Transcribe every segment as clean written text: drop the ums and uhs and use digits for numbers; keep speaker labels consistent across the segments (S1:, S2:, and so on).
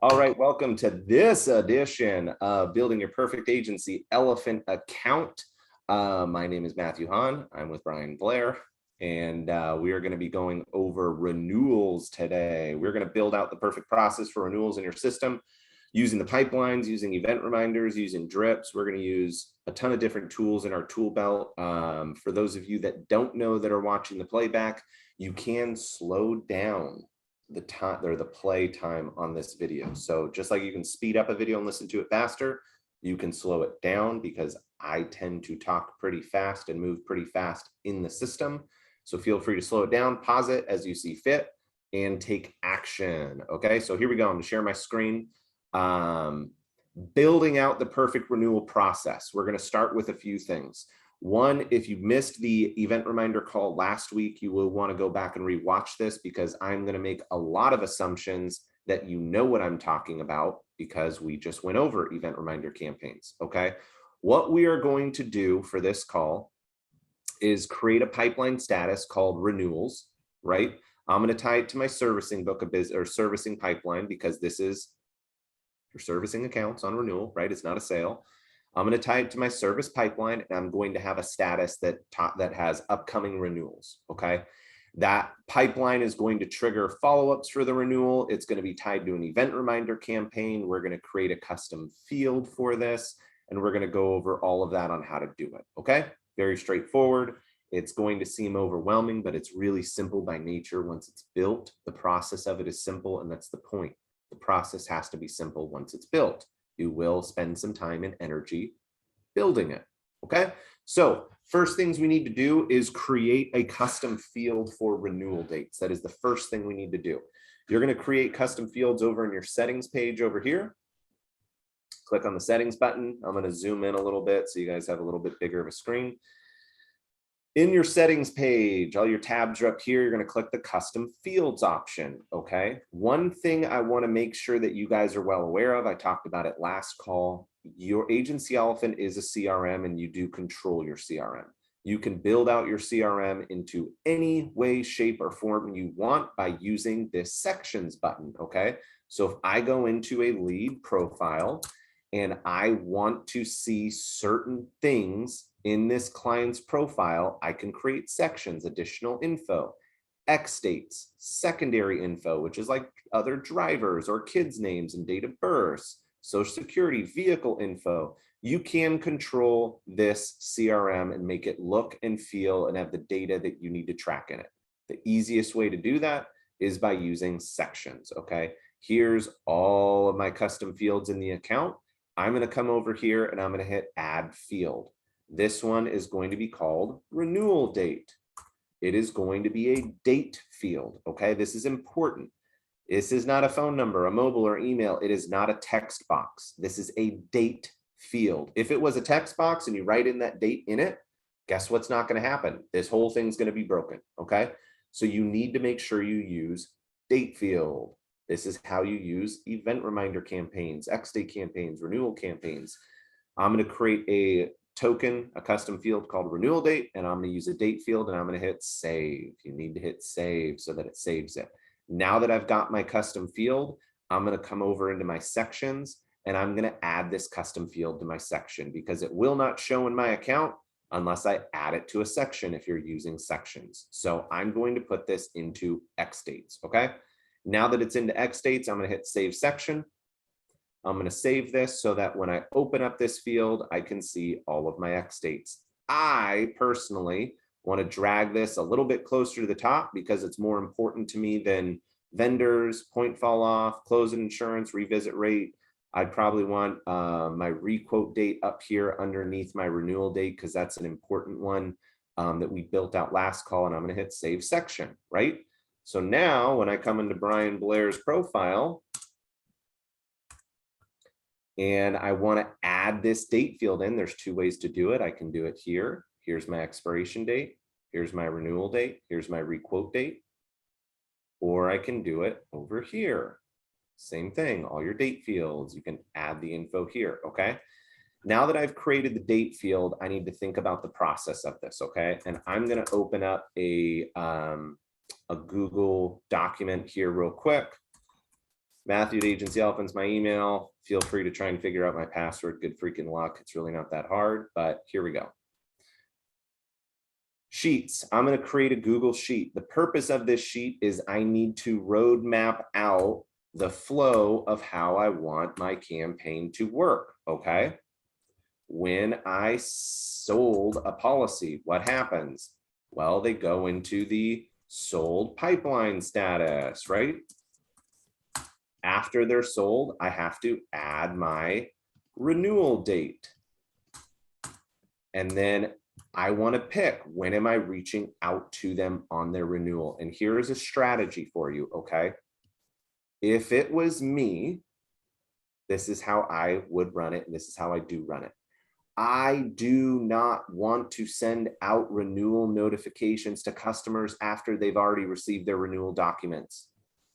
S1: All right, welcome to this edition of Building Your Perfect Agency Elephant Account. My name is Matthew Hahn. I'm with Brian Blair, and we are going to be going over renewals today. We're going to build out the perfect process for renewals in your system using the pipelines, using event reminders, using drips. We're going to use a ton of different tools in our tool belt. For those of you that don't know that are watching the playback, you can slow down the time or the play time on this video. So just like you can speed up a video and listen to it faster, you can slow it down because I tend to talk pretty fast and move pretty fast in the system. So feel free to slow it down, pause it as you see fit, and take action. Okay, so here we go. I'm gonna share my screen. Building out the perfect renewal process. We're gonna start with a few things. One, if you missed the event reminder call last week, you will want to go back and rewatch this because I'm going to make a lot of assumptions that you know what I'm talking about because we just went over event reminder campaigns. Okay. What we are going to do for this call is create a pipeline status called renewals, right? I'm going to tie it to my servicing book of business or servicing pipeline because this is your servicing accounts on renewal, right? It's not a sale. I'm going to tie it to my service pipeline, and I'm going to have a status that has upcoming renewals. Okay. That pipeline is going to trigger follow-ups for the renewal. It's going to be tied to an event reminder campaign. We're going to create a custom field for this, and we're going to go over all of that on how to do it. Okay. Very straightforward. It's going to seem overwhelming, but it's really simple by nature. Once it's built, the process of it is simple, and that's the point. The process has to be simple once it's built. You will spend some time and energy building it. Okay. So first things we need to do is create a custom field for renewal dates. That is the first thing we need to do. You're going to create custom fields over in your settings page over here. Click on the settings button. I'm going to zoom in a little bit so you guys have a little bit bigger of a screen. In your settings page, all your tabs are up here. You're going to click the custom fields option. Okay. One thing I want to make sure that you guys are well aware of, I talked about it last call. Your agency elephant is a CRM and you do control your CRM. You can build out your CRM into any way, shape, or form you want by using this sections button. Okay. So if I go into a lead profile and I want to see certain things in this client's profile, I can create sections, additional info, X dates, secondary info, which is like other drivers or kids' names and date of birth, social security, vehicle info. You can control this CRM and make it look and feel and have the data that you need to track in it. The easiest way to do that is by using sections. Okay, here's all of my custom fields in the account. I'm going to come over here and I'm going to hit add field. This one is going to be called renewal date. It is going to be a date field. Okay, this is important. This is not a phone number, a mobile, or email. It is not a text box. This is a date field. If it was a text box and you write in that date in it, guess what's not going to happen? This whole thing's going to be broken. Okay, so you need to make sure you use date field. This is how you use event reminder campaigns, X-date campaigns, renewal campaigns. I'm going to create a token, a custom field called renewal date, and I'm going to use a date field and I'm going to hit save. You need to hit save so that it saves it. Now that I've got my custom field, I'm going to come over into my sections and I'm going to add this custom field to my section because it will not show in my account unless I add it to a section if you're using sections. So I'm going to put this into X dates. Okay. Now that it's into X dates, I'm going to hit save section. I'm going to save this so that when I open up this field, I can see all of my X dates. I personally want to drag this a little bit closer to the top because it's more important to me than vendors, point fall off, closing insurance, revisit rate. I'd probably want my requote date up here underneath my renewal date because that's an important one that we built out last call, and I'm going to hit save section, right? So now when I come into Brian Blair's profile, and I want to add this date field in, there's two ways to do it. I can do it here. Here's my expiration date. Here's my renewal date. Here's my requote date. Or I can do it over here. Same thing, all your date fields. You can add the info here, okay? Now that I've created the date field, I need to think about the process of this, okay? And I'm going to open up a Google document here real quick. Matthew at Agency Elephant's my email. Feel free to try and figure out my password. Good freaking luck. It's really not that hard, but here we go. Sheets. I'm going to create a Google Sheet. The purpose of this sheet is I need to roadmap out the flow of how I want my campaign to work. Okay. When I sold a policy, what happens? Well, they go into the sold pipeline status, right? After they're sold, I have to add my renewal date. And then I want to pick, when am I reaching out to them on their renewal? And here's a strategy for you, okay? If it was me, this is how I would run it, and this is how I do run it. I do not want to send out renewal notifications to customers after they've already received their renewal documents.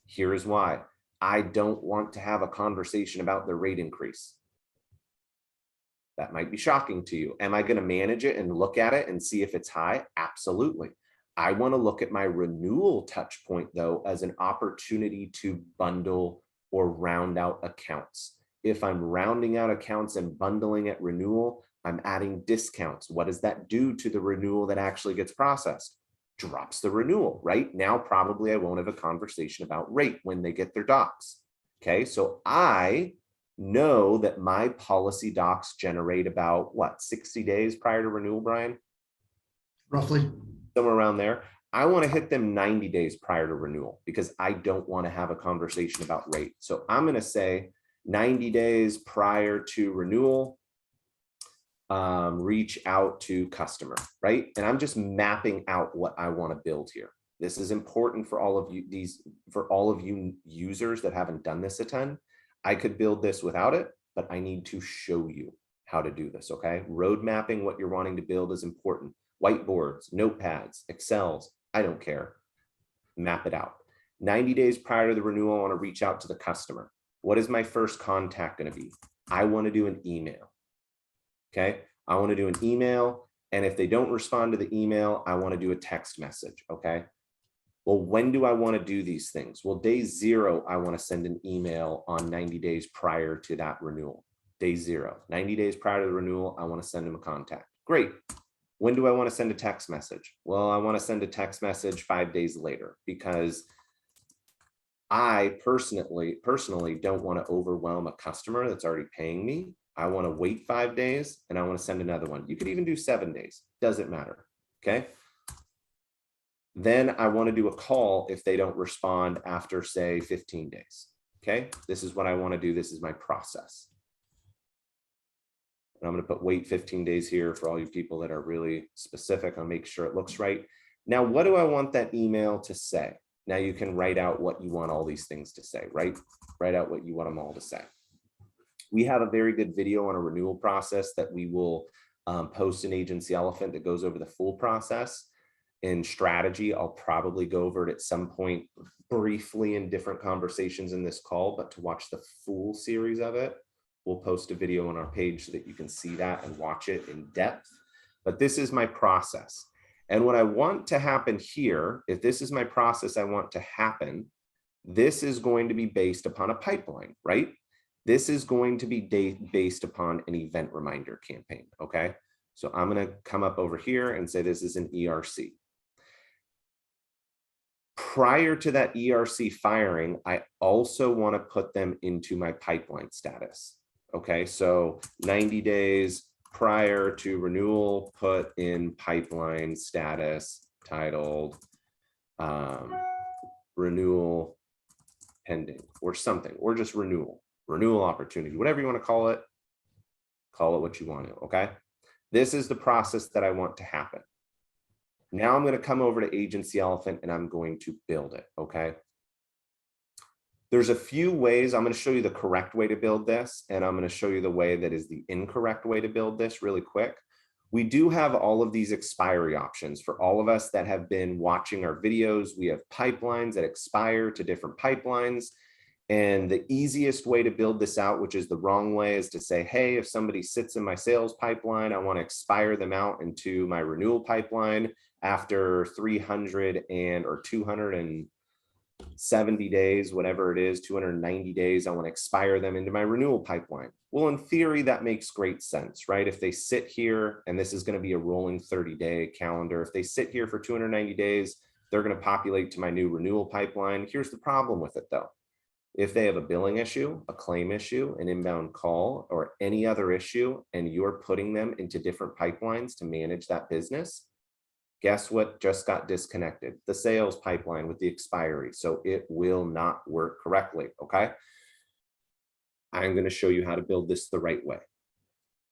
S1: Here is why. I don't want to have a conversation about the rate increase. That might be shocking to you. Am I going to manage it and look at it and see if it's high? Absolutely. I want to look at my renewal touch point, though, as an opportunity to bundle or round out accounts. If I'm rounding out accounts and bundling at renewal, I'm adding discounts. What does that do to the renewal that actually gets processed? Drops the renewal, right? Now, probably I won't have a conversation about rate when they get their docs. Okay, so I know that my policy docs generate about what, 60 days prior to renewal, Brian?
S2: Roughly.
S1: Somewhere around there. I want to hit them 90 days prior to renewal because I don't want to have a conversation about rate. So I'm going to say 90 days prior to renewal, reach out to customer, right? And I'm just mapping out what I want to build here. This is important for all of you, for all of you users that haven't done this a ton. I could build this without it, but I need to show you how to do this, okay? Road mapping what you're wanting to build is important. Whiteboards, notepads, Excels, I don't care. Map it out. 90 days prior to the renewal, I want to reach out to the customer. What is my first contact going to be? I want to do an email. Okay, I want to do an email. And if they don't respond to the email, I want to do a text message. Okay. Well, when do I want to do these things? Well, day 0, I want to send an email on 90 days prior to that renewal. Day 0, 90 days prior to the renewal, I want to send them a contact. Great. When do I want to send a text message? Well, I want to send a text message 5 days later because I personally don't want to overwhelm a customer that's already paying me. I want to wait 5 days and I want to send another one. You could even do 7 days. Doesn't matter. Okay. Then I want to do a call if they don't respond after, say, 15 days. Okay. This is what I want to do. This is my process. And I'm going to put wait 15 days here for all you people that are really specific. I'll make sure it looks right. Now, what do I want that email to say? Now you can write out what you want all these things to say, right? Write out what you want them all to say. We have a very good video on a renewal process that we will post in Agency Elephant that goes over the full process. In strategy, I'll probably go over it at some point briefly in different conversations in this call, but to watch the full series of it, we'll post a video on our page so that you can see that and watch it in depth. But this is my process. And what I want to happen here, if this is my process I want to happen, this is going to be based upon a pipeline, right? This is going to be based upon an event reminder campaign, okay? So I'm going to come up over here and say this is an ERC. Prior to that ERC firing, I also want to put them into my pipeline status. Okay, so 90 days prior to renewal, put in pipeline status titled renewal pending or something, or just renewal opportunity, whatever you want to call it what you want to, okay? This is the process that I want to happen. Now I'm going to come over to Agency Elephant and I'm going to build it, okay? There's a few ways. I'm going to show you the correct way to build this, and I'm going to show you the way that is the incorrect way to build this really quick. We do have all of these expiry options. For all of us that have been watching our videos, we have pipelines that expire to different pipelines. And the easiest way to build this out, which is the wrong way, is to say, hey, if somebody sits in my sales pipeline, I want to expire them out into my renewal pipeline after 300 or 200 and 70 days, whatever it is, 290 days, I want to expire them into my renewal pipeline. Well, in theory, that makes great sense, right? If they sit here, and this is going to be a rolling 30-day calendar, if they sit here for 290 days, they're going to populate to my new renewal pipeline. Here's the problem with it though. If they have a billing issue, a claim issue, an inbound call, or any other issue, and you're putting them into different pipelines to manage that business, guess what just got disconnected? The sales pipeline with the expiry. So it will not work correctly, okay? I'm going to show you how to build this the right way.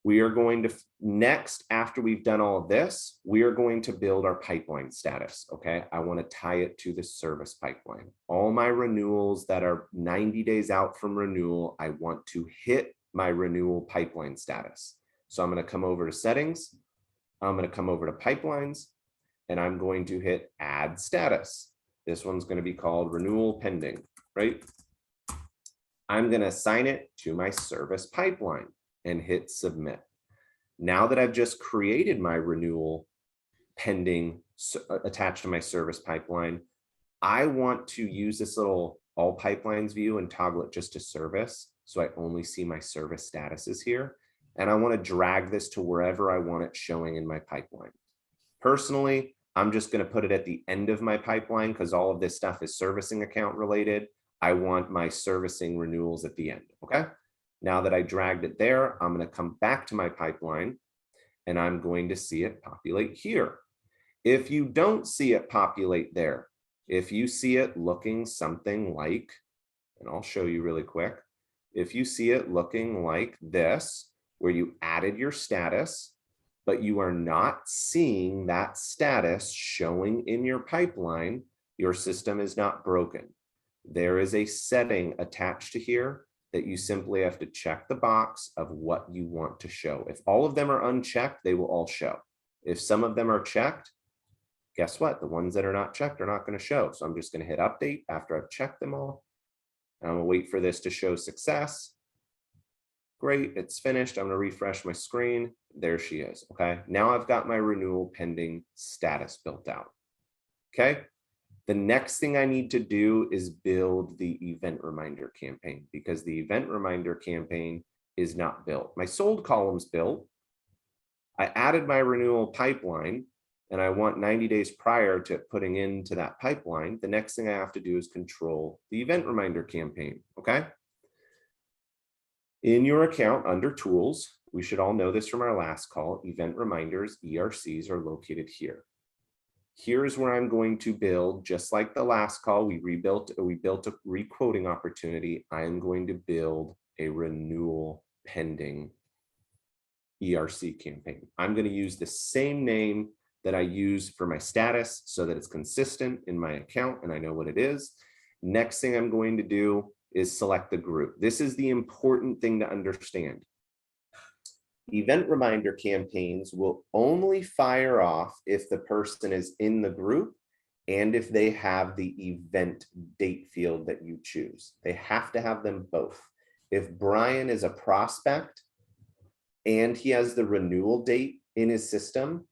S1: We are going to next, after we've done all of this, we are going to build our pipeline status, okay? I want to tie it to the service pipeline. All my renewals that are 90 days out from renewal, I want to hit my renewal pipeline status. So I'm going to come over to settings. I'm going to come over to pipelines, and I'm going to hit add status. This one's going to be called renewal pending, right? I'm going to assign it to my service pipeline and hit submit. Now that I've just created my renewal pending attached to my service pipeline, I want to use this little all pipelines view and toggle it just to service. So I only see my service statuses here. And I want to drag this to wherever I want it showing in my pipeline. Personally, I'm just going to put it at the end of my pipeline because all of this stuff is servicing account related. I want my servicing renewals at the end, okay? Now that I dragged it there, I'm going to come back to my pipeline and I'm going to see it populate here. If you don't see it populate there, if you see it looking something like, and I'll show you really quick, if you see it looking like this, where you added your status, but you are not seeing that status showing in your pipeline, your system is not broken. There is a setting attached to here that you simply have to check the box of what you want to show. If all of them are unchecked, they will all show. If some of them are checked, guess what? The ones that are not checked are not going to show. So I'm just going to hit update after I've checked them all. I'm going to wait for this to show success. Great, it's finished. I'm going to refresh my screen. There she is. Okay, now I've got my renewal pending status built out. Okay. The next thing I need to do is build the event reminder campaign because the event reminder campaign is not built. My sold column's built. I added my renewal pipeline and I want 90 days prior to putting into that pipeline. The next thing I have to do is control the event reminder campaign, okay? In your account under tools, we should all know this from our last call, event reminders, ERCs are located here. Here's where I'm going to build, just like the last call, we built a requoting opportunity. I am going to build a renewal pending ERC campaign. I'm going to use the same name that I use for my status so that it's consistent in my account and I know what it is. Next thing I'm going to do is select the group. This is the important thing to understand. Event reminder campaigns will only fire off if the person is in the group and if they have the event date field that you choose. They have to have them both. If Brian is a prospect and he has the renewal date in his system,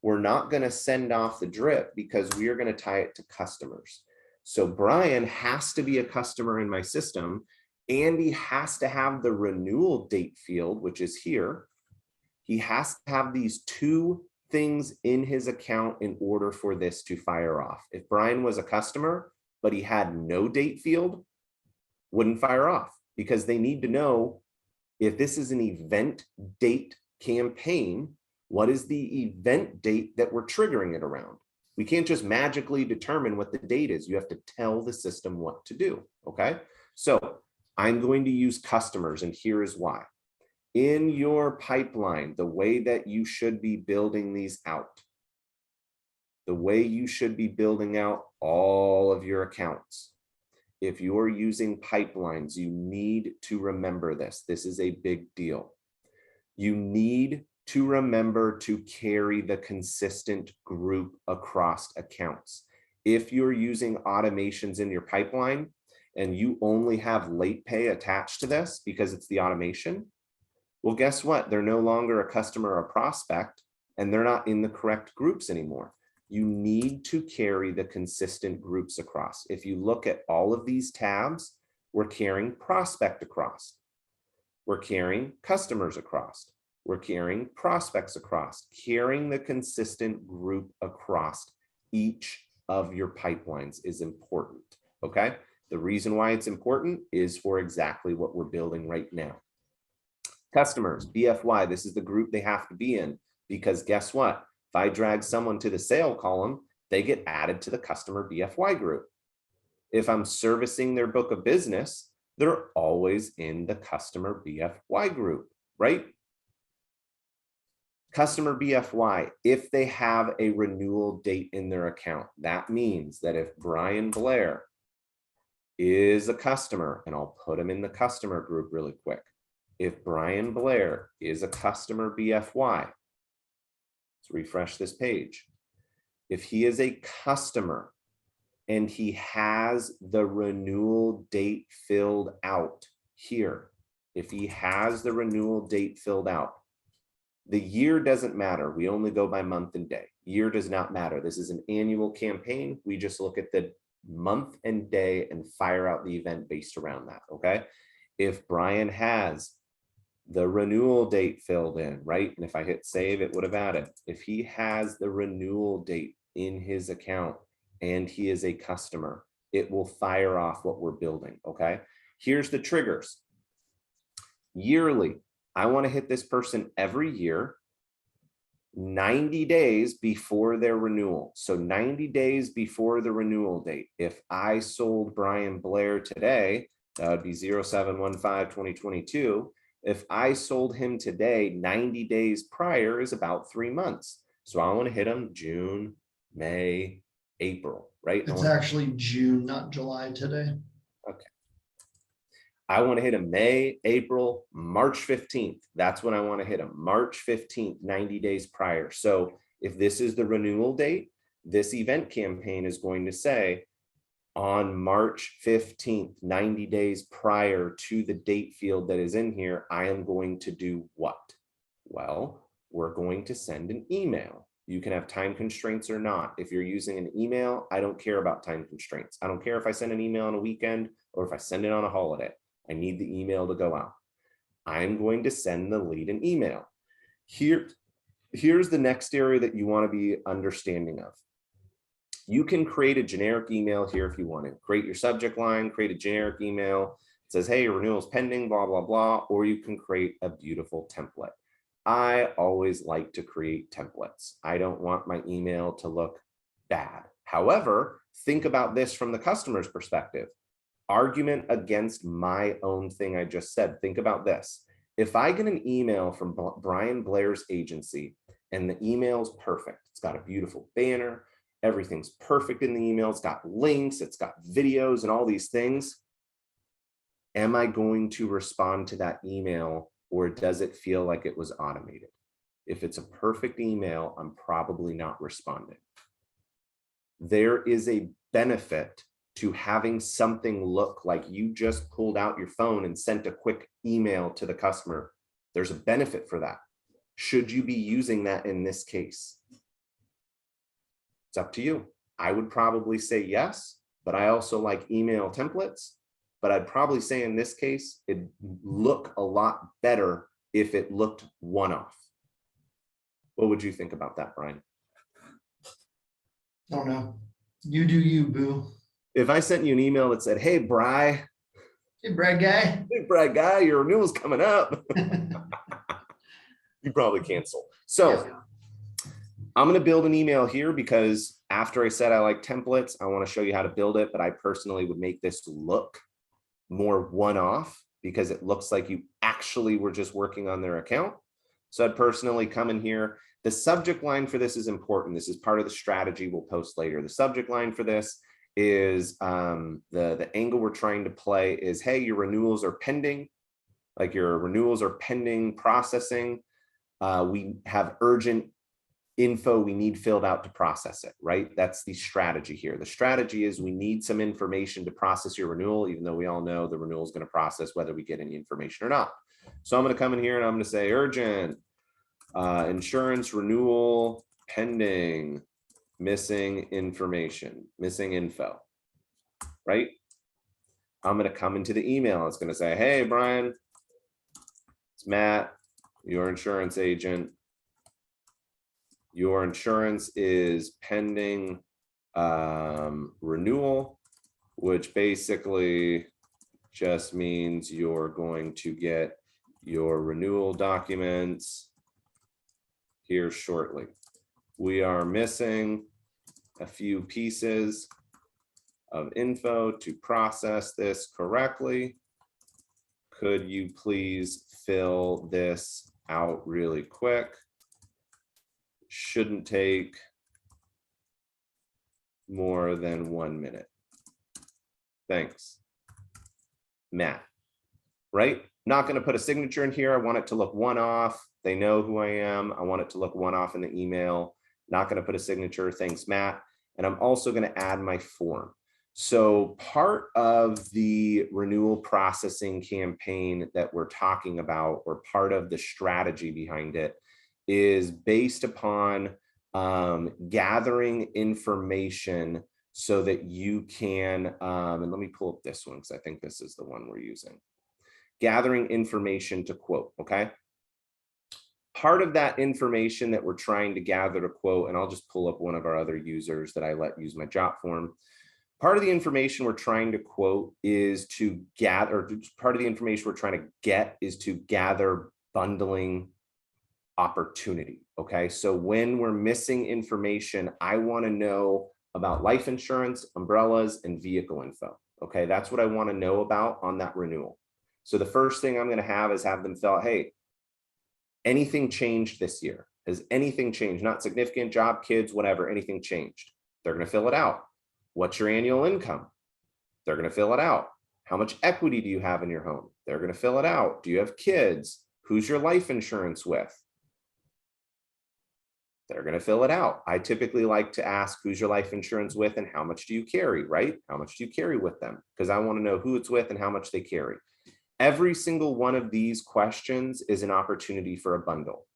S1: we're not going to send off the drip because we are going to tie it to customers. So Brian has to be a customer in my system and he has to have the renewal date field, which is here. He has to have these two things in his account in order for this to fire off. If Brian was a customer, but he had no date field, wouldn't fire off because they need to know if this is an event date campaign, what is the event date that we're triggering it around? We can't just magically determine what the date is. You have to tell the system what to do, okay? So I'm going to use customers and here is why. In your pipeline, the way that you should be building these out, the way you should be building out all of your accounts. If you're using pipelines, you need to remember this. This is a big deal. You need to remember to carry the consistent group across accounts. If you're using automations in your pipeline and you only have late pay attached to this because it's the automation, well, guess what? They're no longer a customer or prospect, and they're not in the correct groups anymore. You need to carry the consistent groups across. If you look at all of these tabs, we're carrying prospect across. We're carrying customers across. We're carrying prospects across, carrying the consistent group across each of your pipelines is important, okay? The reason why it's important is for exactly what we're building right now. Customers, BFY, this is the group they have to be in, because guess what? If I drag someone to the sale column, they get added to the customer BFY group. If I'm servicing their book of business, they're always in the customer BFY group, right? Customer BFY, if they have a renewal date in their account, that means that if Brian Blair is a customer, and I'll put him in the customer group really quick. If Brian Blair is a customer BFY, let's refresh this page. If he is a customer and he has the renewal date filled out here, if he has the renewal date filled out, the year doesn't matter. We only go by month and day. Year does not matter. This is an annual campaign. We just look at the month and day and fire out the event based around that, okay? If Brian has the renewal date filled in, right? And if I hit save, it would have added. If he has the renewal date in his account and he is a customer, it will fire off what we're building, okay? Here's the triggers. Yearly, I want to hit this person every year, 90 days before their renewal. So 90 days before the renewal date. If I sold Brian Blair today, that would be 07/15/2022. If I sold him today, 90 days prior is about 3 months. So I want to hit him June, May, April, right?
S2: It's actually June, not July today.
S1: Okay. I want to hit him May, April, March 15th. That's when I want to hit him. March 15th, 90 days prior. So if this is the renewal date, this event campaign is going to say on March 15th, 90 days prior to the date field that is in here, I am going to do what? Well, we're going to send an email. You can have time constraints or not. If you're using an email, I don't care about time constraints. I don't care if I send an email on a weekend or if I send it on a holiday. I need the email to go out. I'm going to send the lead an email. Here's the next area that you want to be understanding of. You can create a generic email here if you want to. Create your subject line, create a generic email. It says, hey, your renewal is pending, blah, blah, blah. Or you can create a beautiful template. I always like to create templates. I don't want my email to look bad. However, think about this from the customer's perspective. Argument against my own thing I just said. Think about this. If I get an email from Brian Blair's agency and the email's perfect, it's got a beautiful banner, everything's perfect in the email, it's got links, it's got videos and all these things, am I going to respond to that email or does it feel like it was automated? If it's a perfect email, I'm probably not responding. There is a benefit to having something look like you just pulled out your phone and sent a quick email to the customer. There's a benefit for that. Should you be using that in this case? It's up to you. I would probably say yes, but I also like email templates. But I'd probably say in this case, it'd look a lot better if it looked one-off. What would you think about that, Brian?
S2: I don't know. You do you, boo.
S1: If I sent you an email that said, hey, Bri.
S2: Hey, Brad guy.
S1: Hey, Brad guy, your renewal's coming up. You probably cancel. So yeah. I'm going to build an email here because after I said I like templates, I want to show you how to build it. But I personally would make this look more one-off because it looks like you actually were just working on their account. So I'd personally come in here. The subject line for this is important. This is part of the strategy we'll post later. The subject line for this is the angle we're trying to play is, hey, your renewals are pending. Like your renewals are pending processing. We have urgent info we need filled out to process it, right? That's the strategy here. The strategy is we need some information to process your renewal, even though we all know the renewal is going to process whether we get any information or not. So I'm going to come in here and I'm going to say, urgent, insurance renewal pending. missing information, missing info, right? I'm going to come into the email. It's going to say, hey, Brian, it's Matt, your insurance agent. Your insurance is pending renewal, which basically just means you're going to get your renewal documents here shortly. We are missing a few pieces of info to process this correctly. Could you please fill this out really quick? Shouldn't take more than 1 minute. Thanks, Matt. Right? Not going to put a signature in here. I want it to look one-off. They know who I am. I want it to look one-off in the email. Not going to put a signature. Thanks, Matt. And I'm also going to add my form. So part of the renewal processing campaign that we're talking about, or part of the strategy behind it, is based upon gathering information so that you can, and let me pull up this one because I think this is the one we're using. Gathering information to quote, okay? Part of that information that we're trying to gather to quote, and I'll just pull up one of our other users that I let use my job form. Part of the information we're trying to quote is to gather, part of the information we're trying to get is to gather bundling opportunity, okay? So when we're missing information, I wanna know about life insurance, umbrellas, and vehicle info, okay? That's what I wanna know about on that renewal. So the first thing I'm gonna have is have them fill out, hey, anything changed this year? Has anything changed? Not significant, job, kids, whatever, anything changed? They're gonna fill it out. What's your annual income? They're gonna fill it out. How much equity do you have in your home? They're gonna fill it out. Do you have kids? Who's your life insurance with? They're gonna fill it out. I typically like to ask who's your life insurance with and how much do you carry, right? How much do you carry with them? Because I wanna know who it's with and how much they carry. Every single one of these questions is an opportunity for a bundle.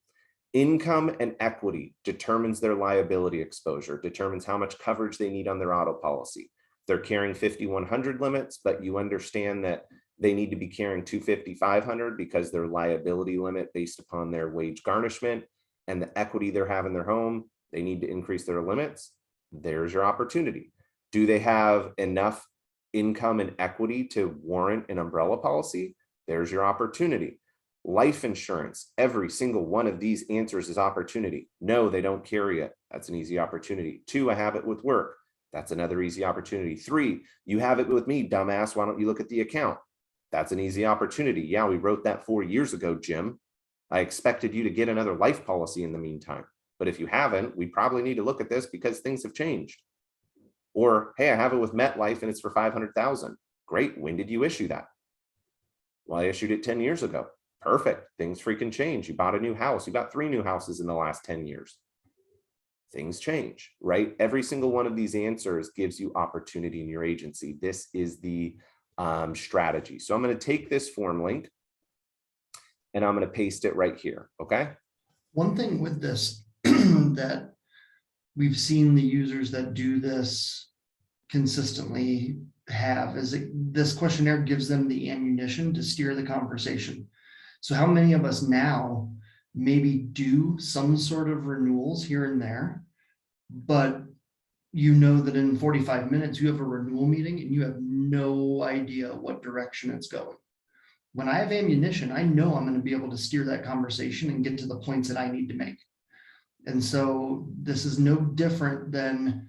S1: Income and equity determines their liability exposure, determines how much coverage they need on their auto policy. They're carrying 5,100 limits, but you understand that they need to be carrying 250, 500 because their liability limit based upon their wage garnishment and the equity they have in their home, they need to increase their limits. There's your opportunity. Do they have enough income and equity to warrant an umbrella policy? There's your opportunity. Life insurance, every single one of these answers is opportunity. No, they don't carry it. That's an easy opportunity. 2, I have it with work. That's another easy opportunity. 3, you have it with me, dumbass. Why don't you look at the account? That's an easy opportunity. Yeah, we wrote that 4 years ago, Jim. I expected you to get another life policy in the meantime. But if you haven't, we probably need to look at this because things have changed. Or, hey, I have it with MetLife and it's for 500,000. Great. When did you issue that? Well, I issued it 10 years ago. Perfect. Things freaking change. You bought a new house. You bought 3 new houses in the last 10 years. Things change, right? Every single one of these answers gives you opportunity in your agency. This is the strategy. So I'm going to take this form link and I'm going to paste it right here. Okay.
S2: One thing with this that we've seen the users that do this consistently have is this questionnaire gives them the ammunition to steer the conversation. So how many of us now maybe do some sort of renewals here and there, but you know that in 45 minutes you have a renewal meeting and you have no idea what direction it's going. When I have ammunition, I know I'm going to be able to steer that conversation and get to the points that I need to make. And so this is no different than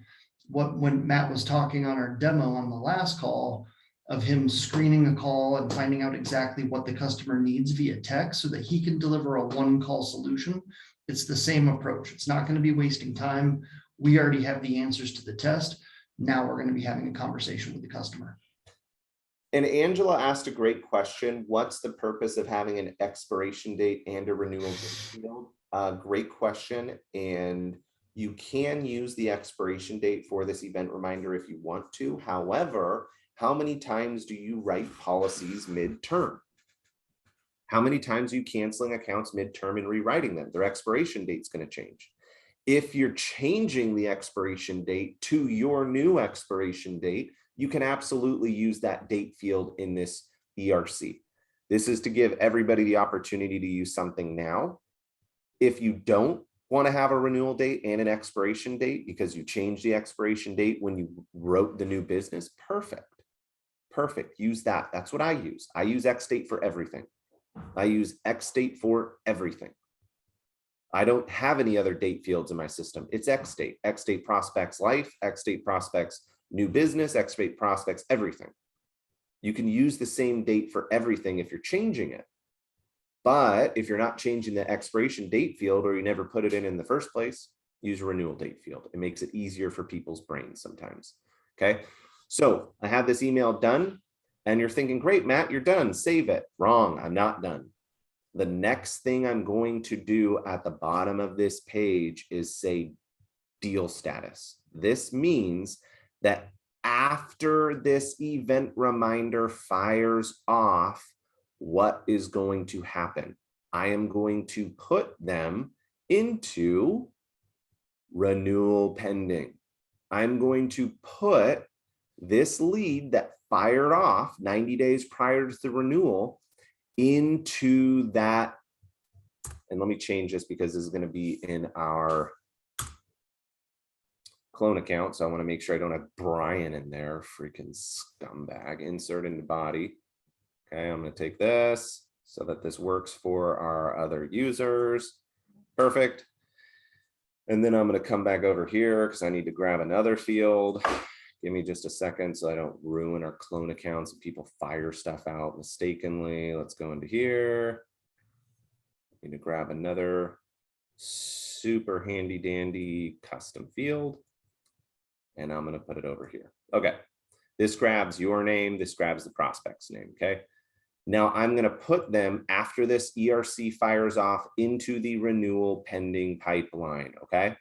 S2: when Matt was talking on our demo on the last call of him screening a call and finding out exactly what the customer needs via text so that he can deliver a one-call solution. It's the same approach. It's not going to be wasting time. We already have the answers to the test. Now we're going to be having a conversation with the customer.
S1: And Angela asked a great question. What's the purpose of having an expiration date and a renewal date field? Great question. And you can use the expiration date for this event reminder if you want to. However, how many times do you write policies midterm? How many times are you canceling accounts midterm and rewriting them? Their expiration date's going to change. If you're changing the expiration date to your new expiration date, you can absolutely use that date field in this ERC. This is to give everybody the opportunity to use something now. If you don't want to have a renewal date and an expiration date because you changed the expiration date when you wrote the new business, perfect. Perfect. Use that. That's what I use. I use X date for everything. I use X date for everything. I don't have any other date fields in my system. It's X date prospects life, X date prospects new business, X date prospects everything. You can use the same date for everything if you're changing it. But if you're not changing the expiration date field or you never put it in the first place, use a renewal date field. It makes it easier for people's brains sometimes. Okay, so I have this email done and you're thinking, great, Matt, you're done. Save it. Wrong. I'm not done. The next thing I'm going to do at the bottom of this page is say deal status. This means that after this event reminder fires off, what is going to happen? I am going to put them into renewal pending. I'm going to put this lead that fired off 90 days prior to the renewal into that. And let me change this because this is going to be in our clone account. So I want to make sure I don't have Brian in there. Freaking scumbag. Insert into body. Okay, I'm going to take this so that this works for our other users. Perfect. And then I'm going to come back over here because I need to grab another field. Give me just a second so I don't ruin our clone accounts and people fire stuff out mistakenly. Let's go into here. I need to grab another super handy dandy custom field. And I'm going to put it over here. Okay. This grabs your name. This grabs the prospect's name. Okay. Now I'm going to put them after this ERC fires off into the renewal pending pipeline. Okay.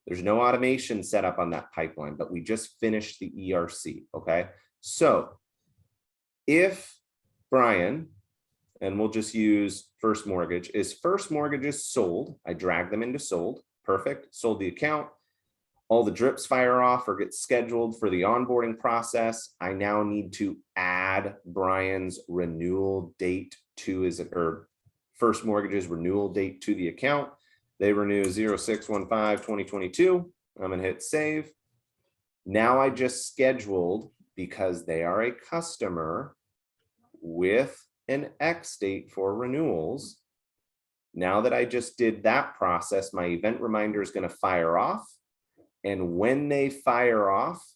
S1: There's no automation set up on that pipeline, but we just finished the ERC. Okay. So if Brian, and we'll just use First Mortgage, is First Mortgage is sold, I drag them into sold. Perfect. Sold the account. All the drips fire off or get scheduled for the onboarding process. I now need to add Brian's renewal date to his, or First Mortgage's renewal date to the account. They renew 06/15/2022. I'm going to hit save. Now I just scheduled, because they are a customer with an X date for renewals. Now that I just did that process, my event reminder is going to fire off. And when they fire off,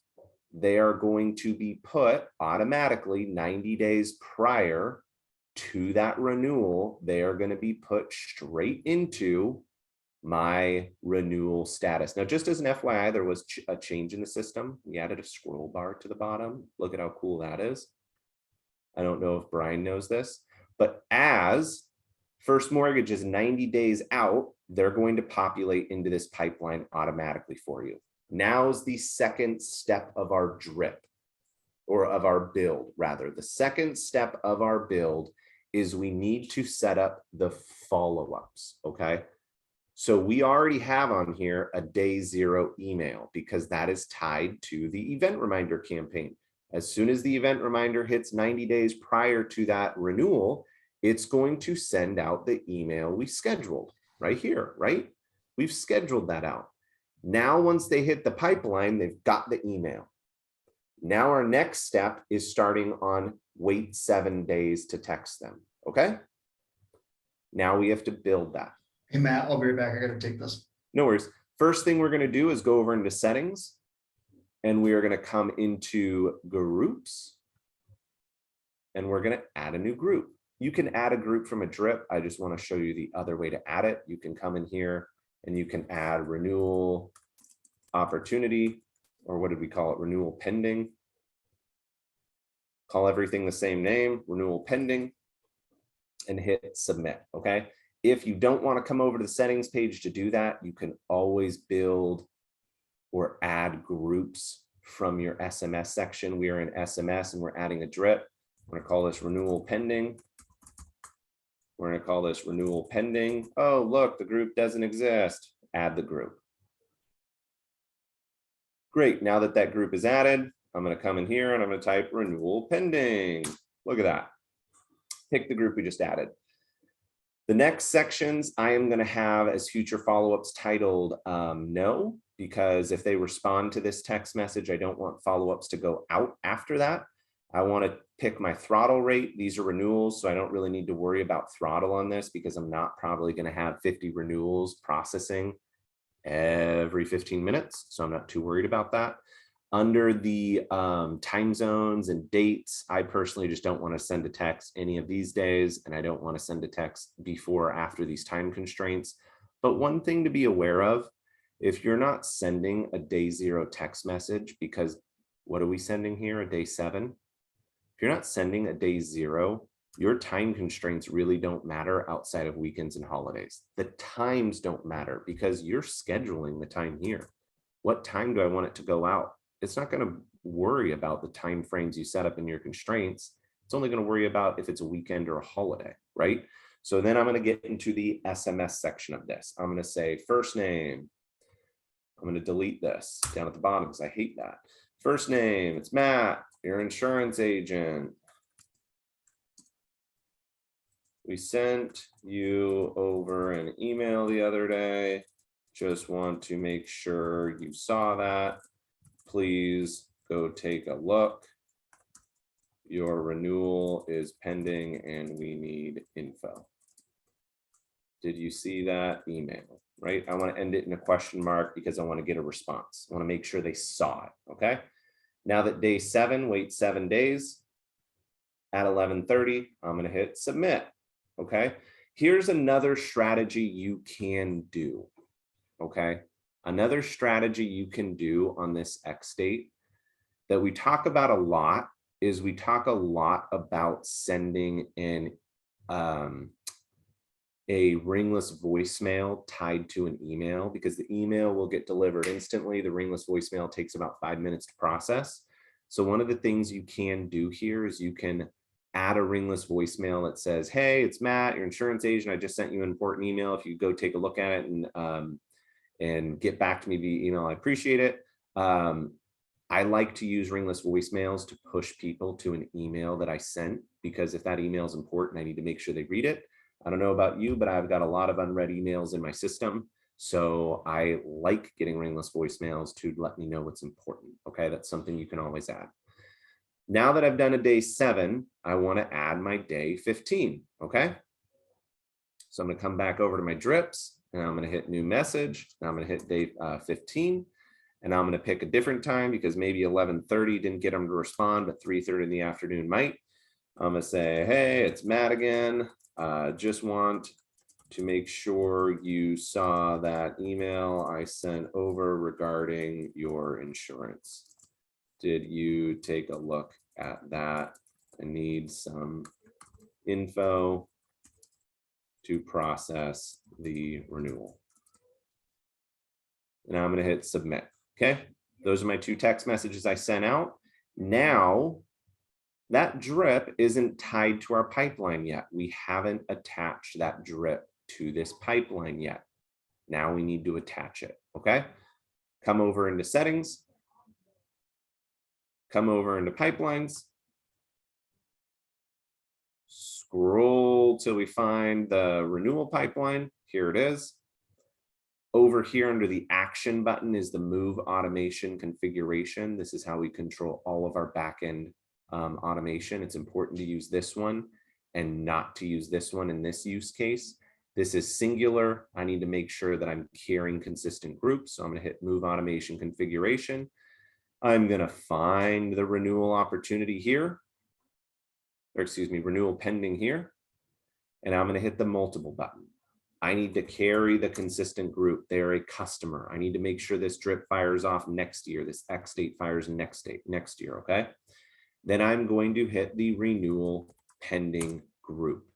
S1: they are going to be put automatically 90 days prior to that renewal. They are going to be put straight into my renewal status. Now, just as an FYI, there was a change in the system. We added a scroll bar to the bottom. Look at how cool that is. I don't know if Brian knows this, but as First Mortgage is 90 days out, they're going to populate into this pipeline automatically for you. Now is the second step of our drip, or of our build rather. The second step of our build is we need to set up the follow-ups, okay? So we already have on here a day 0 email because that is tied to the event reminder campaign. As soon as the event reminder hits 90 days prior to that renewal, it's going to send out the email we scheduled right here, right? We've scheduled that out. Now, once they hit the pipeline, they've got the email. Now our next step is starting on wait 7 days to text them, okay? Now we have to build that.
S2: Hey, Matt, I'll be right back. I got to take this.
S1: No worries. First thing we're going to do is go over into settings, and we are going to come into groups, and we're going to add a new group. You can add a group from a drip. I just want to show you the other way to add it. You can come in here and you can add renewal opportunity, or what did we call it? Renewal pending. Call everything the same name, renewal pending, and hit submit, okay? If you don't want to come over to the settings page to do that, you can always build or add groups from your SMS section. We are in SMS and we're adding a drip. We're going to call this renewal pending. We're going to call this renewal pending. Oh, look, the group doesn't exist. Add the group. Great, now that that group is added, I'm gonna come in here and I'm gonna type renewal pending. Look at that. Pick the group we just added. The next sections I am gonna have as future follow-ups titled no, because if they respond to this text message, I don't want follow-ups to go out after that. I want to pick my throttle rate. These are renewals, so I don't really need to worry about throttle on this because I'm not probably going to have 50 renewals processing every 15 minutes. So I'm not too worried about that. Under the time zones and dates, I personally just don't want to send a text any of these days, and I don't want to send a text before or after these time constraints. But one thing to be aware of, if you're not sending a day 0 text message, because what are we sending here, a day 7? If you're not sending a day 0, your time constraints really don't matter outside of weekends and holidays. The times don't matter because you're scheduling the time here. What time do I want it to go out? It's not going to worry about the time frames you set up in your constraints. It's only going to worry about if it's a weekend or a holiday, right? So then I'm going to get into the SMS section of this. I'm going to say first name. I'm going to delete this down at the bottom because I hate that. First name, it's Matt, your insurance agent. We sent you over an email the other day. Just want to make sure you saw that. Please go take a look. Your renewal is pending and we need info. Did you see that email? Right? I want to end it in a question mark because I want to get a response. I want to make sure they saw it. Okay. Now that day 7, wait 7 days. At 11:30, I'm going to hit submit. Okay. Here's another strategy you can do. Okay. Another strategy you can do on this X date that we talk about a lot is we talk a lot about sending in a ringless voicemail tied to an email, because the email will get delivered instantly. The ringless voicemail takes about 5 minutes to process. So one of the things you can do here is you can add a ringless voicemail that says, hey, it's Matt, your insurance agent. I just sent you an important email. If you go take a look at it and get back to me via email, I appreciate it. I like to use ringless voicemails to push people to an email that I sent, because if that email is important, I need to make sure they read it. I don't know about you, but I've got a lot of unread emails in my system. So I like getting ringless voicemails to let me know what's important. Okay, that's something you can always add. Now that I've done a day 7, I want to add my day 15. Okay, so I'm going to come back over to my drips and I'm going to hit new message. And I'm going to hit day 15. And I'm going to pick a different time because maybe 11:30 didn't get them to respond, but 3:30 in the afternoon might. I'm going to say, hey, it's Matt again. Just want to make sure you saw that email I sent over regarding your insurance. Did you take a look at that? I need some info to process the renewal. And I'm going to hit submit. Okay, those are my 2 text messages I sent out. Now, that drip isn't tied to our pipeline yet. We haven't attached that drip to this pipeline yet. Now we need to attach it. Okay, come over into settings, come over into pipelines, scroll till we find the renewal pipeline. Here it is. Over here under the action button is the move automation configuration. This is how we control all of our backend automation. It's important to use this one and not to use this one in this use case. This is singular. I need to make sure that I'm carrying consistent groups. So I'm going to hit move automation configuration. I'm going to find the renewal opportunity here, or excuse me, renewal pending here. And I'm going to hit the multiple button. I need to carry the consistent group. They're a customer. I need to make sure this drip fires off next year. This X date fires next year, okay? Then I'm going to hit the renewal pending group.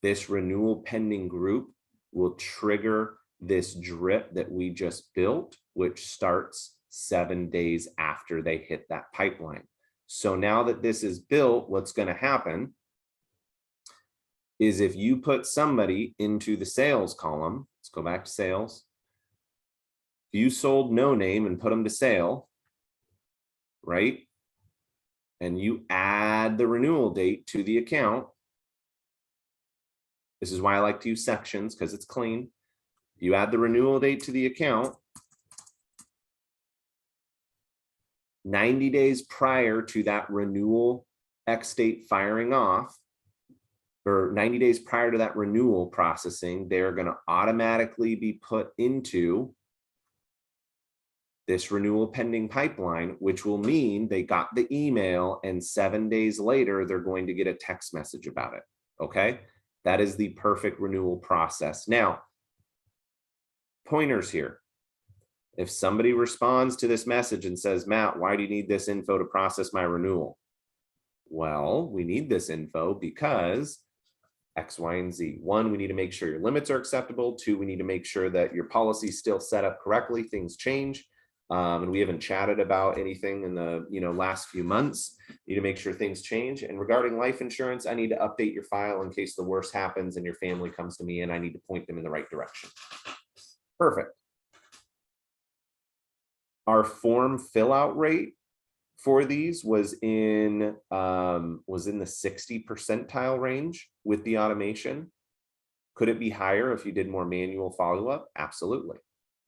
S1: This renewal pending group will trigger this drip that we just built, which starts 7 days after they hit that pipeline. So now that this is built, what's going to happen is if you put somebody into the sales column, let's go back to sales. If you sold no name and put them to sale, right? And you add the renewal date to the account. This is why I like to use sections, because it's clean. You add the renewal date to the account 90 days prior to that renewal X date firing off, or 90 days prior to that renewal processing, they're going to automatically be put into this renewal pending pipeline, which will mean they got the email and 7 days later, they're going to get a text message about it. Okay. That is the perfect renewal process. Now, pointers here. If somebody responds to this message and says, Matt, why do you need this info to process my renewal? Well, we need this info because X, Y, and Z. One, we need to make sure your limits are acceptable. Two, we need to make sure that your policy is still set up correctly. Things change. And we haven't chatted about anything in the last few months. You need to make sure things change. And regarding life insurance, I need to update your file in case the worst happens and your family comes to me and I need to point them in the right direction. Perfect. Our form fill out rate for these was in the 60 percentile range with the automation. Could it be higher if you did more manual follow-up? Absolutely.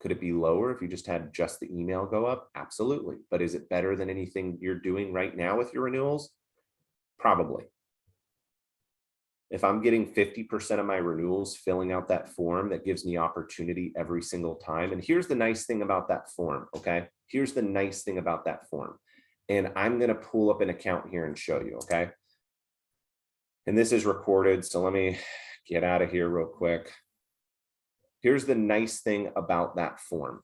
S1: Could it be lower if you just had just the email go up? Absolutely. But is it better than anything you're doing right now with your renewals? Probably. If I'm getting 50% of my renewals filling out that form, that gives me opportunity every single time. And here's the nice thing about that form, okay? Here's the nice thing about that form. And I'm going to pull up an account here and show you, okay? And this is recorded, so let me get out of here real quick. Here's the nice thing about that form.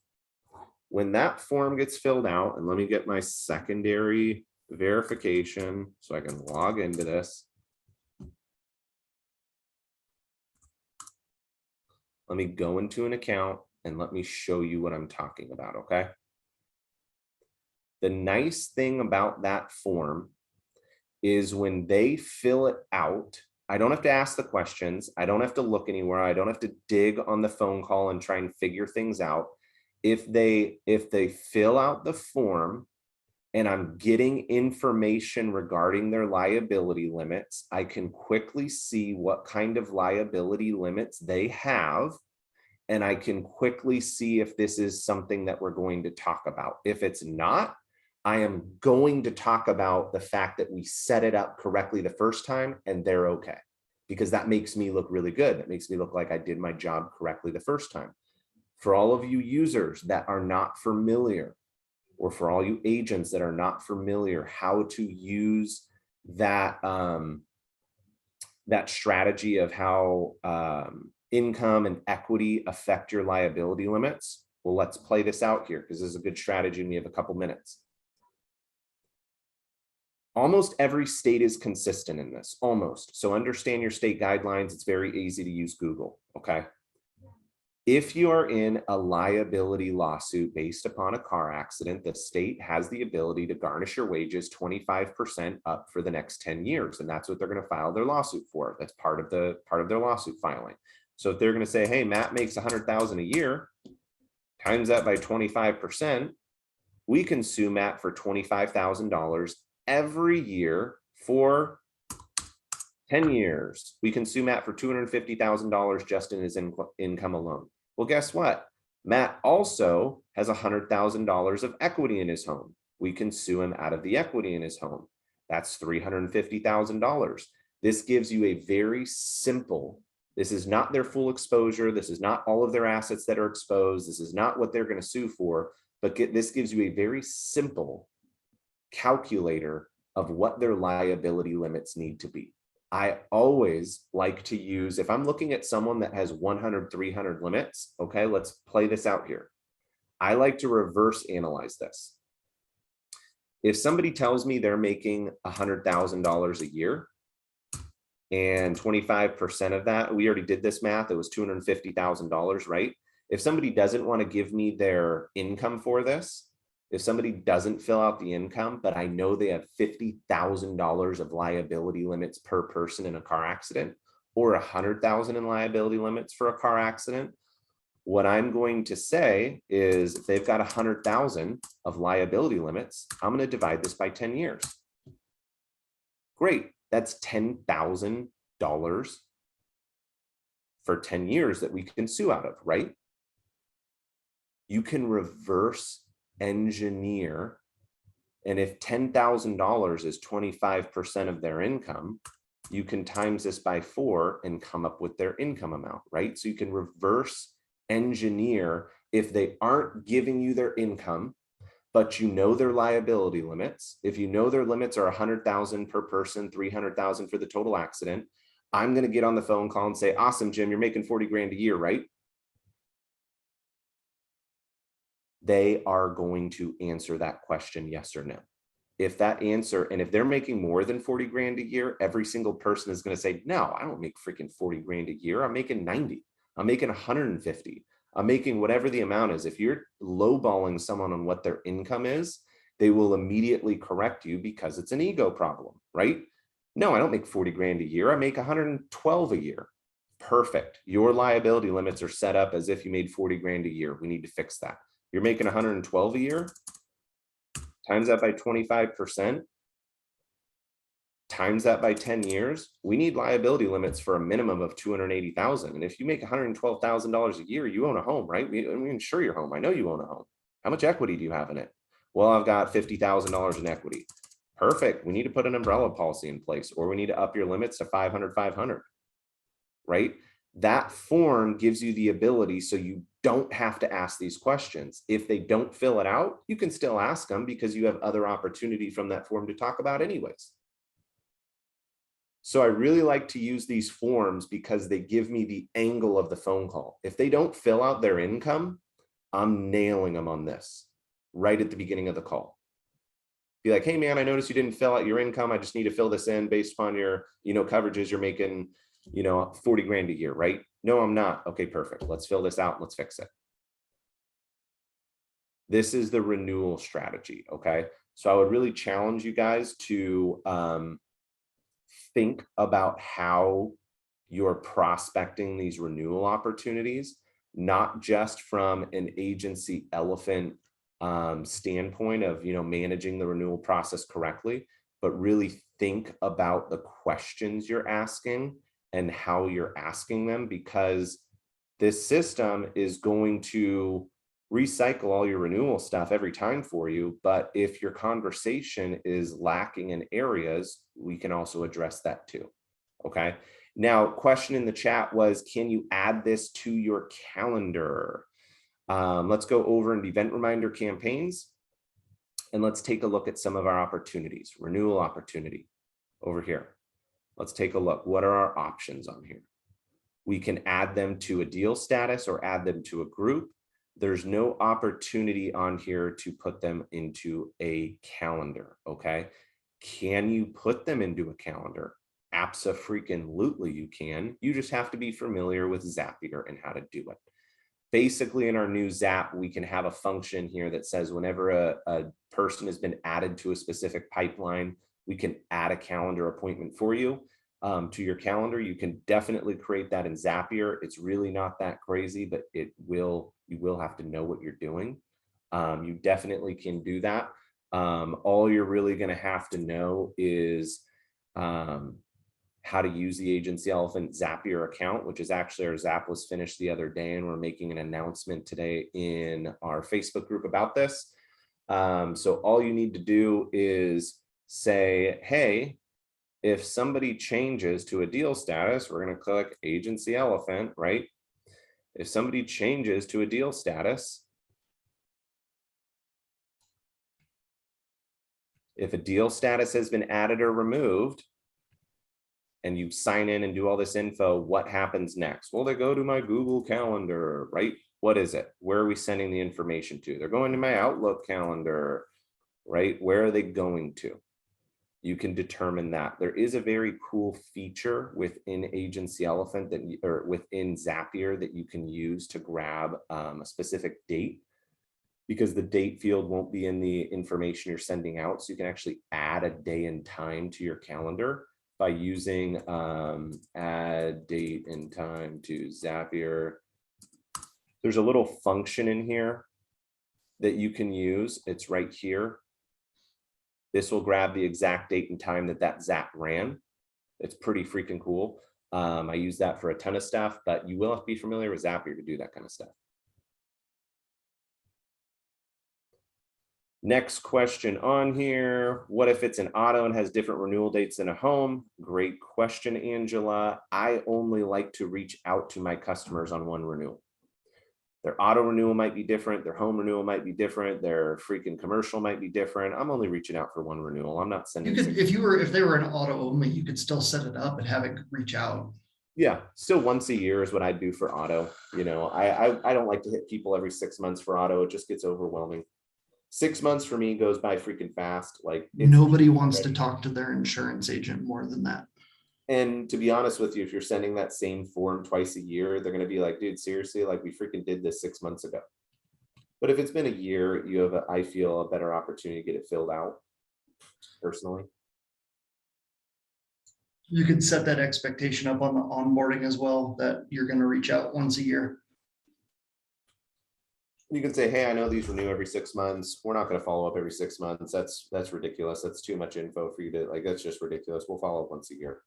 S1: When that form gets filled out, and let me get my secondary verification so I can log into this. Let me go into an account and let me show you what I'm talking about, okay? The nice thing about that form is when they fill it out, I don't have to ask the questions. I don't have to look anywhere. I don't have to dig on the phone call and try and figure things out. If they fill out the form and I'm getting information regarding their liability limits, I can quickly see what kind of liability limits they have. And I can quickly see if this is something that we're going to talk about. If it's not, I am going to talk about the fact that we set it up correctly the first time and they're okay, because that makes me look really good. That makes me look like I did my job correctly the first time. For all of you users that are not familiar, or for all you agents that are not familiar how to use that, that strategy of how income and equity affect your liability limits, well, let's play this out here because this is a good strategy and we have a couple minutes. Almost every state is consistent in this, almost. So understand your state guidelines. It's very easy to use Google, okay? If you are in a liability lawsuit based upon a car accident, the state has the ability to garnish your wages 25% up for the next 10 years. And that's what they're going to file their lawsuit for. That's part of their lawsuit filing. So if they're going to say, hey, Matt makes $100,000 a year, times that by 25%, we can sue Matt for $25,000 every year for 10 years. We can sue Matt for $250,000 just in his income alone. Well, guess what? Matt also has $100,000 of equity in his home. We can sue him out of the equity in his home. That's $350,000. This gives you a very simple, this is not their full exposure. This is not all of their assets that are exposed. This is not what they're going to sue for, but this gives you a very simple calculator of what their liability limits need to be. I always like to use, if I'm looking at someone that has 100, 300 limits, okay, let's play this out here. I like to reverse analyze this. If somebody tells me they're making $100,000 a year and 25% of that, we already did this math, it was $250,000, right? If somebody doesn't want to give me their income for this, if somebody doesn't fill out the income, but I know they have $50,000 of liability limits per person in a car accident, or $100,000 in liability limits for a car accident, What I'm going to say is if they've got 100,000 of liability limits, I'm going to divide this by 10 years. Great. That's $10,000 for 10 years that we can sue out of, right? You can reverse engineer. And if $10,000 is 25% of their income, you can times this by 4 and come up with their income amount, right? So you can reverse engineer if they aren't giving you their income, but you know their liability limits. If you know their limits are 100,000 per person, 300,000 for the total accident, I'm going to get on the phone call and say, awesome, Jim, you're making 40 grand a year, right? They are going to answer that question, yes or no. If that answer, and if they're making more than 40 grand a year, every single person is going to say, no, I don't make freaking 40 grand a year. I'm making 90. I'm making 150. I'm making whatever the amount is. If you're lowballing someone on what their income is, they will immediately correct you because it's an ego problem, right? No, I don't make 40 grand a year. I make 112 a year. Perfect. Your liability limits are set up as if you made 40 grand a year. We need to fix that. You're making 112 a year, times that by 25%, times that by 10 years, we need liability limits for a minimum of 280,000. And if you make $112,000 a year, you own a home, right? We insure your home. I know you own a home. How much equity do you have in it? Well, I've got $50,000 in equity. Perfect. We need to put an umbrella policy in place, or we need to up your limits to 500, right? That form gives you the ability so you don't have to ask these questions. If they don't fill it out, you can still ask them because you have other opportunity from that form to talk about anyways. So I really like to use these forms because they give me the angle of the phone call. If they don't fill out their income, I'm nailing them on this right at the beginning of the call. Be like, hey man, I noticed you didn't fill out your income. I just need to fill this in based upon your, coverages. You're making, 40 grand a year, right? No, I'm not. Okay, perfect. Let's fill this out. Let's fix it. This is the renewal strategy. Okay. So I would really challenge you guys to think about how you're prospecting these renewal opportunities, not just from an agency elephant standpoint of, managing the renewal process correctly, but really think about the questions you're asking and how you're asking them, because this system is going to recycle all your renewal stuff every time for you. But if your conversation is lacking in areas, we can also address that too. Okay. Now, question in the chat was, can you add this to your calendar? Let's go over into event reminder campaigns and let's take a look at some of our opportunities. Renewal opportunity over here. Let's take a look. What are our options on here? We can add them to a deal status or add them to a group. There's no opportunity on here to put them into a calendar. Okay. Can you put them into a calendar? Abso-freaking-lutely you can. You just have to be familiar with Zapier and how to do it. Basically, in our new Zap, we can have a function here that says whenever a person has been added to a specific pipeline, we can add a calendar appointment for you to your calendar. You can definitely create that in Zapier. It's really not that crazy, but you will have to know what you're doing. You definitely can do that. All you're really going to have to know is how to use the Agency Elephant Zapier account, which is actually, our Zap was finished the other day, and we're making an announcement today in our Facebook group about this. So all you need to do is say, hey, if somebody changes to a deal status, we're going to click Agency Elephant, right? If somebody changes to a deal status, if a deal status has been added or removed, and you sign in and do all this info, what happens next? Well, they go to my Google Calendar, right? What is it? Where are we sending the information to? They're going to my Outlook calendar, right? Where are they going to? You can determine that. There is a very cool feature within Agency Elephant or within Zapier that you can use to grab a specific date, because the date field won't be in the information you're sending out. So you can actually add a day and time to your calendar by using add date and time to Zapier There's a little function in here that you can use. It's right here. This will grab the exact date and time that that Zap ran. It's pretty freaking cool. I use that for a ton of stuff, but you will have to be familiar with Zapier to do that kind of stuff. Next question on here. What if it's an auto and has different renewal dates than a home? Great question, Angela. I only like to reach out to my customers on one renewal. Their auto renewal might be different. Their home renewal might be different. Their freaking commercial might be different. I'm only reaching out for one renewal. I'm not sending.
S2: You could, if they were an auto only, you could still set it up and have it reach out.
S1: Yeah, still once a year is what I do for auto. You know, I don't like to hit people every 6 months for auto. It just gets overwhelming. 6 months for me goes by freaking fast. Like
S2: nobody wants to talk to their insurance agent more than that.
S1: And to be honest with you, if you're sending that same form twice a year, they're going to be like, dude, seriously, like we freaking did this 6 months ago. But if it's been a year, you have, I feel, a better opportunity to get it filled out personally.
S2: You could set that expectation up on the onboarding as well, that you're going to reach out once a year.
S1: You can say, hey, I know these renew every 6 months. We're not going to follow up every 6 months. That's ridiculous. That's too much info for you to like. That's just ridiculous. We'll follow up once a year.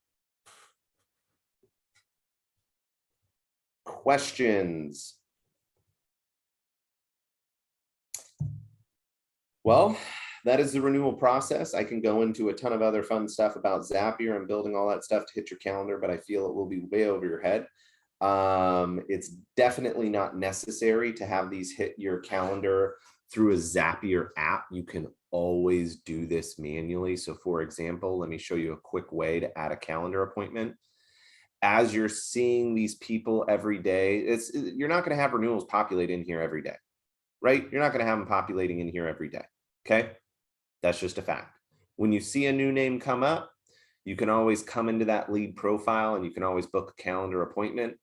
S1: Questions? Well, that is the renewal process. I can go into a ton of other fun stuff about Zapier and building all that stuff to hit your calendar, but I feel it will be way over your head. It's definitely not necessary to have these hit your calendar through a Zapier app. You can always do this manually. So for example, let me show you a quick way to add a calendar appointment. As you're seeing these people every day, you're not going to have renewals populate in here every day, right? You're not going to have them populating in here every day. Okay. That's just a fact. When you see a new name come up, you can always come into that lead profile and you can always book a calendar appointment.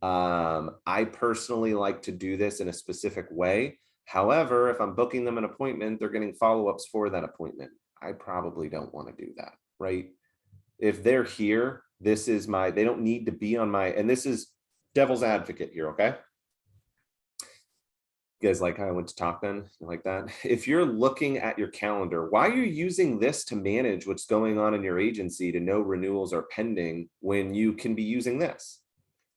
S1: I personally like to do this in a specific way. However, if I'm booking them an appointment, they're getting follow-ups for that appointment. I probably don't want to do that, right? If they're here, this is they don't need to be on my, and this is devil's advocate here, okay? You guys like how I went to talk then? Like that? If you're looking at your calendar, why are you using this to manage what's going on in your agency to know renewals are pending when you can be using this?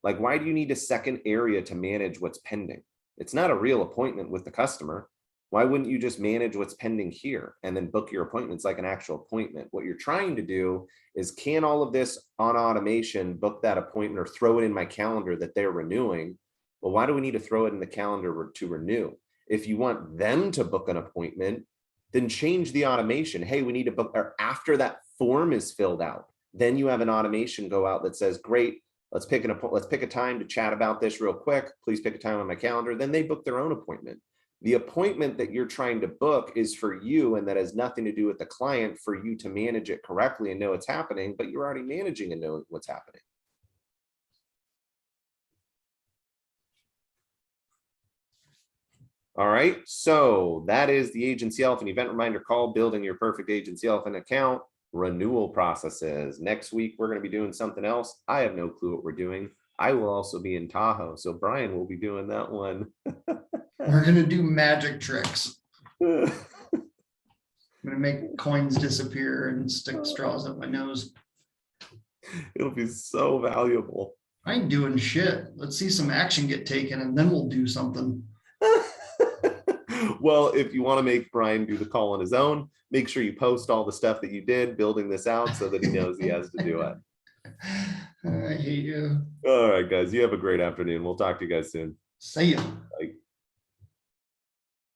S1: Like, why do you need a second area to manage what's pending? It's not a real appointment with the customer. Why wouldn't you just manage what's pending here and then book your appointments like an actual appointment? What you're trying to do is, can all of this on automation book that appointment or throw it in my calendar that they're renewing? Well, why do we need to throw it in the calendar to renew? If you want them to book an appointment, then change the automation. Hey, we need to book, or after that form is filled out, then you have an automation go out that says, great, let's pick a time to chat about this real quick. Please pick a time on my calendar. Then they book their own appointment. The appointment that you're trying to book is for you, and that has nothing to do with the client, for you to manage it correctly and know what's happening, but you're already managing and know what's happening. All right, so that is the Agency Elephant event reminder call, building your perfect Agency Elephant account, renewal processes. Next week, we're going to be doing something else. I have no clue what we're doing. I will also be in Tahoe, so Brian will be doing that one.
S2: We're going to do magic tricks. I'm going to make coins disappear and stick straws up my nose.
S1: It'll be so valuable.
S2: I ain't doing shit. Let's see some action get taken and then we'll do something.
S1: Well, if you want to make Brian do the call on his own, make sure you post all the stuff that you did building this out so that he knows he has to do it.
S2: I hate you.
S1: All right, guys, you have a great afternoon. We'll talk to you guys soon.
S2: See ya.
S1: Bye.